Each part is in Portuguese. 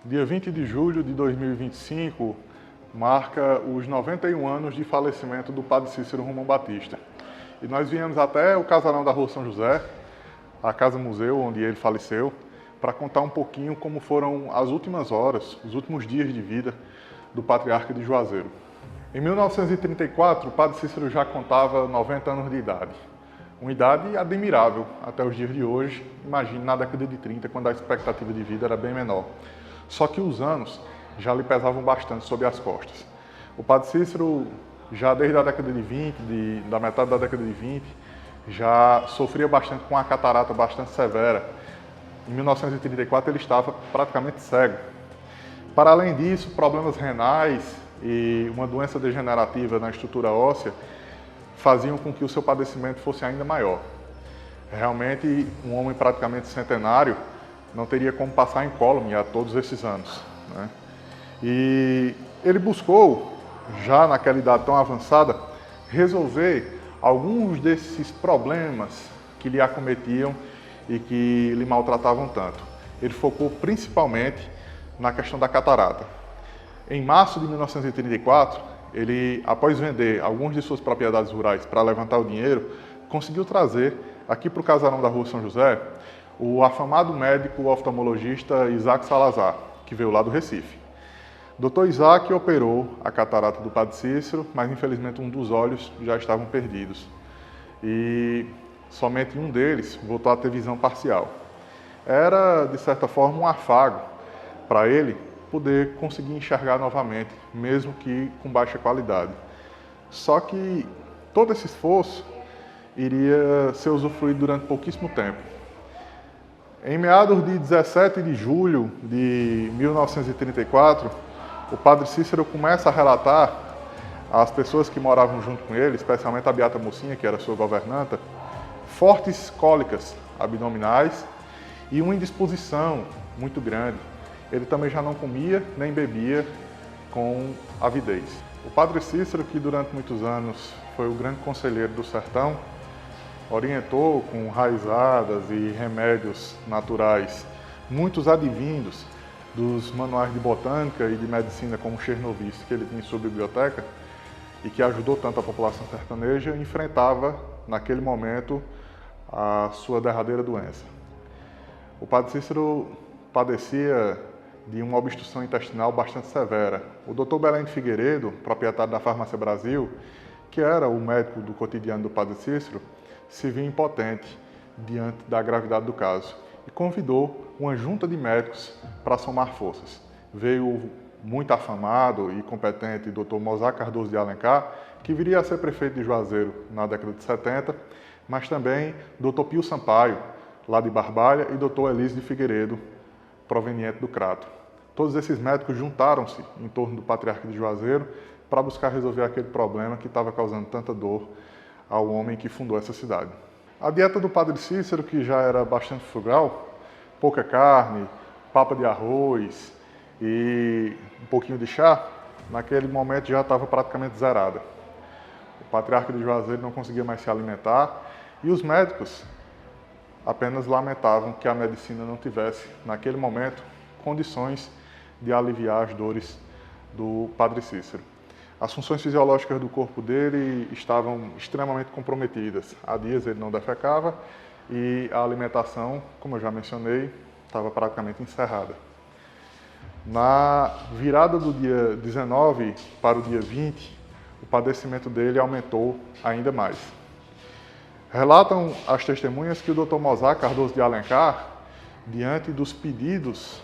Dia 20 de julho de 2025 marca os 91 anos de falecimento do Padre Cícero Romão Batista. E nós viemos até o casarão da Rua São José, a casa-museu onde ele faleceu, para contar um pouquinho como foram as últimas horas, os últimos dias de vida do patriarca de Juazeiro. Em 1934, o Padre Cícero já contava 90 anos de idade. Uma idade admirável até os dias de hoje, imagine na década de 30, quando a expectativa de vida era bem menor. Só que os anos já lhe pesavam bastante sobre as costas. O Padre Cícero, já desde a década de 20, da metade da década de 20, já sofria bastante com uma catarata bastante severa. Em 1934 ele estava praticamente cego. Para além disso, problemas renais e uma doença degenerativa na estrutura óssea faziam com que o seu padecimento fosse ainda maior. Realmente, um homem praticamente centenário não teria como passar incólume a todos esses anos, né? E ele buscou, já naquela idade tão avançada, resolver alguns desses problemas que lhe acometiam e que lhe maltratavam tanto. Ele focou principalmente na questão da catarata. Em março de 1934, ele, após vender algumas de suas propriedades rurais para levantar o dinheiro, conseguiu trazer aqui para o casarão da Rua São José o afamado médico oftalmologista Isaac Salazar, que veio lá do Recife. Dr. Isaac operou a catarata do Padre Cícero, mas infelizmente um dos olhos já estavam perdidos. E somente um deles voltou a ter visão parcial. Era, de certa forma, um afago para ele poder conseguir enxergar novamente, mesmo que com baixa qualidade. Só que todo esse esforço iria ser usufruído durante pouquíssimo tempo. Em meados de 17 de julho de 1934, o Padre Cícero começa a relatar às pessoas que moravam junto com ele, especialmente a Beata Mocinha, que era sua governanta, fortes cólicas abdominais e uma indisposição muito grande. Ele também já não comia nem bebia com avidez. O Padre Cícero, que durante muitos anos foi o grande conselheiro do sertão, orientou com raizadas e remédios naturais muitos advindos dos manuais de botânica e de medicina como Chernobyl, que ele tinha em sua biblioteca e que ajudou tanto a população sertaneja, enfrentava naquele momento a sua derradeira doença. O Padre Cícero padecia de uma obstrução intestinal bastante severa. O Dr. Belém de Figueiredo, proprietário da Farmácia Brasil, que era o médico do cotidiano do Padre Cícero, se viu impotente diante da gravidade do caso e convidou uma junta de médicos para somar forças. Veio o muito afamado e competente Dr. Mozart Cardoso de Alencar, que viria a ser prefeito de Juazeiro na década de 70, mas também Dr. Pio Sampaio, lá de Barbalha, e Dr. Elísio de Figueiredo, proveniente do Crato. Todos esses médicos juntaram-se em torno do patriarca de Juazeiro para buscar resolver aquele problema que estava causando tanta dor ao homem que fundou essa cidade. A dieta do Padre Cícero, que já era bastante frugal, pouca carne, papa de arroz e um pouquinho de chá, naquele momento já estava praticamente zerada. O patriarca de Juazeiro não conseguia mais se alimentar e os médicos apenas lamentavam que a medicina não tivesse, naquele momento, condições de aliviar as dores do Padre Cícero. As funções fisiológicas do corpo dele estavam extremamente comprometidas. Há dias ele não defecava e a alimentação, como eu já mencionei, estava praticamente encerrada. Na virada do dia 19 para o dia 20, o padecimento dele aumentou ainda mais. Relatam as testemunhas que o Dr. Mozart Cardoso de Alencar, diante dos pedidos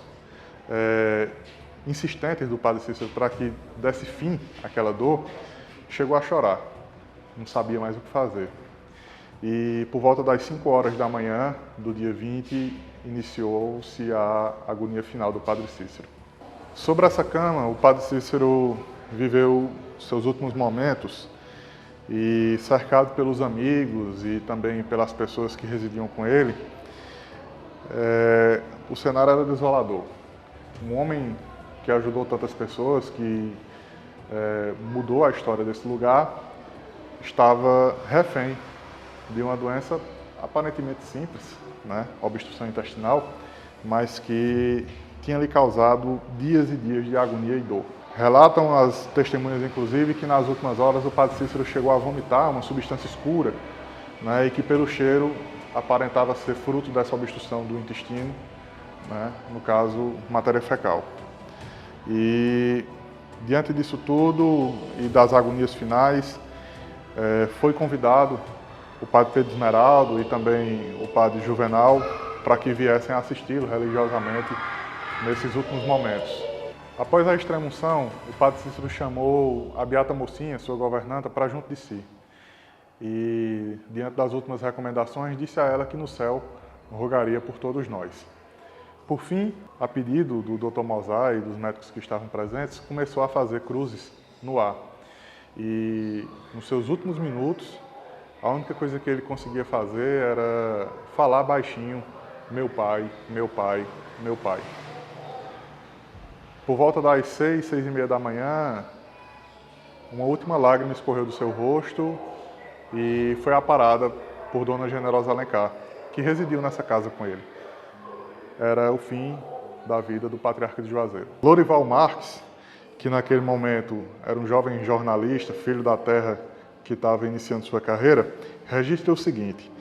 insistentes do Padre Cícero para que desse fim àquela dor, chegou a chorar, não sabia mais o que fazer. E por volta das 5 horas da manhã do dia 20, iniciou-se a agonia final do Padre Cícero. Sobre essa cama, o Padre Cícero viveu seus últimos momentos e, cercado pelos amigos e também pelas pessoas que residiam com ele, o cenário era desolador. Um homem que ajudou tantas pessoas, que mudou a história desse lugar, estava refém de uma doença aparentemente simples, né? Obstrução intestinal, mas que tinha lhe causado dias e dias de agonia e dor. Relatam as testemunhas, inclusive, que nas últimas horas o padre Cícero chegou a vomitar uma substância escura, né, e que pelo cheiro aparentava ser fruto dessa obstrução do intestino, né, no caso, matéria fecal. E diante disso tudo e das agonias finais, foi convidado o padre Pedro Esmeraldo e também o padre Juvenal para que viessem assisti-lo religiosamente nesses últimos momentos. Após a extrema-unção, o padre Cícero chamou a Beata Mocinha, sua governanta, para junto de si. E, diante das últimas recomendações, disse a ela que no céu rogaria por todos nós. Por fim, a pedido do Dr. Mozart e dos médicos que estavam presentes, começou a fazer cruzes no ar. E, nos seus últimos minutos, a única coisa que ele conseguia fazer era falar baixinho: meu pai, meu pai, meu pai. Por volta das 6, 6h30 da manhã, uma última lágrima escorreu do seu rosto e foi aparada por Dona Generosa Alencar, que residiu nessa casa com ele. Era o fim da vida do patriarca de Juazeiro. Lorival Marques, que naquele momento era um jovem jornalista, filho da terra que estava iniciando sua carreira, registra o seguinte: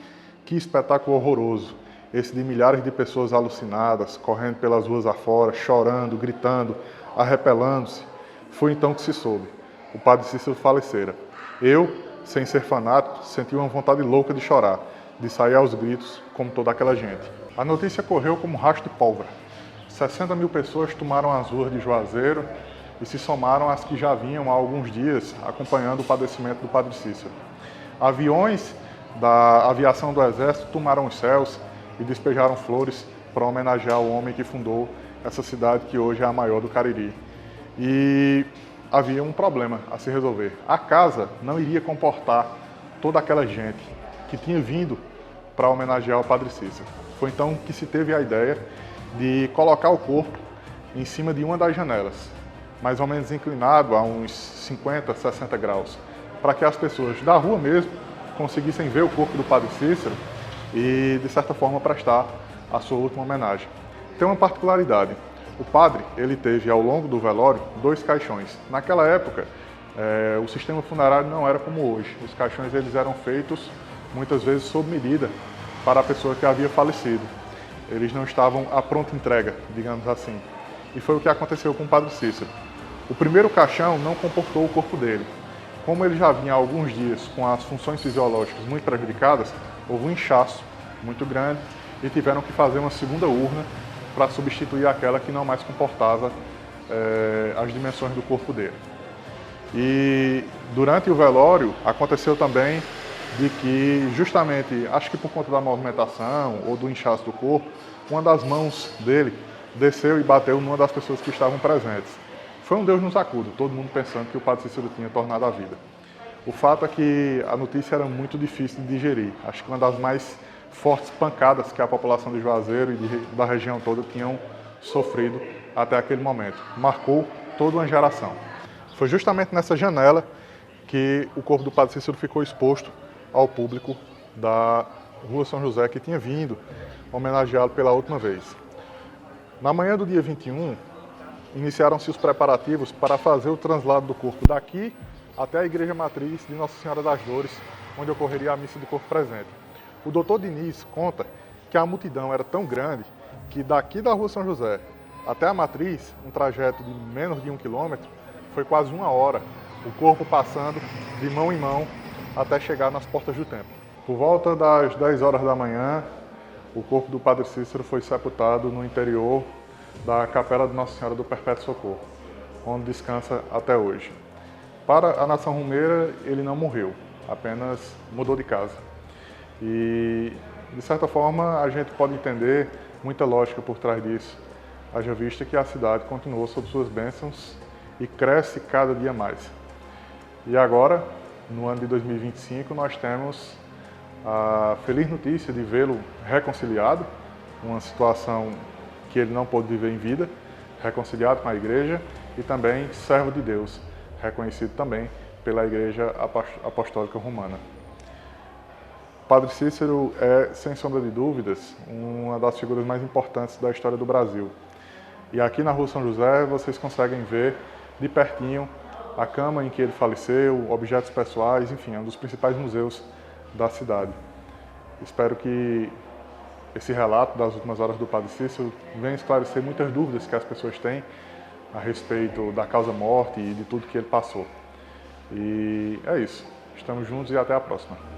que espetáculo horroroso, esse de milhares de pessoas alucinadas, correndo pelas ruas afora, chorando, gritando, arrepelando-se. Foi então que se soube: o padre Cícero falecera. Eu, sem ser fanático, senti uma vontade louca de chorar, de sair aos gritos, como toda aquela gente. A notícia correu como um racho de pólvora. 60 mil pessoas tomaram as ruas de Juazeiro e se somaram às que já vinham há alguns dias acompanhando o padecimento do padre Cícero. Aviões da aviação do Exército tomaram os céus e despejaram flores para homenagear o homem que fundou essa cidade que hoje é a maior do Cariri. E havia um problema a se resolver. A casa não iria comportar toda aquela gente que tinha vindo para homenagear o padre Cícero. Foi então que se teve a ideia de colocar o corpo em cima de uma das janelas, mais ou menos inclinado a uns 50, 60 graus, para que as pessoas da rua mesmo conseguissem ver o corpo do padre Cícero e, de certa forma, prestar a sua última homenagem. Tem uma particularidade: o padre ele teve, ao longo do velório, 2 caixões. Naquela época, o sistema funerário não era como hoje. Os caixões eles eram feitos, muitas vezes, sob medida para a pessoa que havia falecido. Eles não estavam à pronta entrega, digamos assim. E foi o que aconteceu com o padre Cícero. O primeiro caixão não comportou o corpo dele. Como ele já vinha há alguns dias com as funções fisiológicas muito prejudicadas, houve um inchaço muito grande e tiveram que fazer uma segunda urna para substituir aquela que não mais comportava as dimensões do corpo dele. E durante o velório aconteceu também de que, justamente, acho que por conta da movimentação ou do inchaço do corpo, uma das mãos dele desceu e bateu numa das pessoas que estavam presentes. Foi um Deus nos acuda, todo mundo pensando que o padre Cícero tinha tornado a vida. O fato é que a notícia era muito difícil de digerir. Acho que uma das mais fortes pancadas que a população de Juazeiro e da região toda tinham sofrido até aquele momento. Marcou toda uma geração. Foi justamente nessa janela que o corpo do padre Cícero ficou exposto ao público da Rua São José, que tinha vindo homenageá-lo pela última vez. Na manhã do dia 21, iniciaram-se os preparativos para fazer o translado do corpo daqui até a Igreja Matriz de Nossa Senhora das Dores, onde ocorreria a missa do corpo presente. O doutor Diniz conta que a multidão era tão grande que daqui da Rua São José até a Matriz, um trajeto de menos de 1 quilômetro, foi quase 1 hora, o corpo passando de mão em mão até chegar nas portas do templo. Por volta das 10 horas da manhã, o corpo do padre Cícero foi sepultado no interior da Capela de Nossa Senhora do Perpétuo Socorro, onde descansa até hoje. Para a nação rumeira, ele não morreu, apenas mudou de casa. E, de certa forma, a gente pode entender muita lógica por trás disso, haja vista que a cidade continuou sob suas bênçãos e cresce cada dia mais. E agora, no ano de 2025, nós temos a feliz notícia de vê-lo reconciliado, uma situação que ele não pôde viver em vida, reconciliado com a Igreja e também servo de Deus, reconhecido também pela Igreja Apostólica Romana. Padre Cícero é, sem sombra de dúvidas, uma das figuras mais importantes da história do Brasil. E aqui na Rua São José vocês conseguem ver de pertinho a cama em que ele faleceu, objetos pessoais, enfim, é um dos principais museus da cidade. Espero que esse relato das últimas horas do Padre Cícero venha esclarecer muitas dúvidas que as pessoas têm a respeito da causa-morte e de tudo que ele passou. E é isso. Estamos juntos e até a próxima.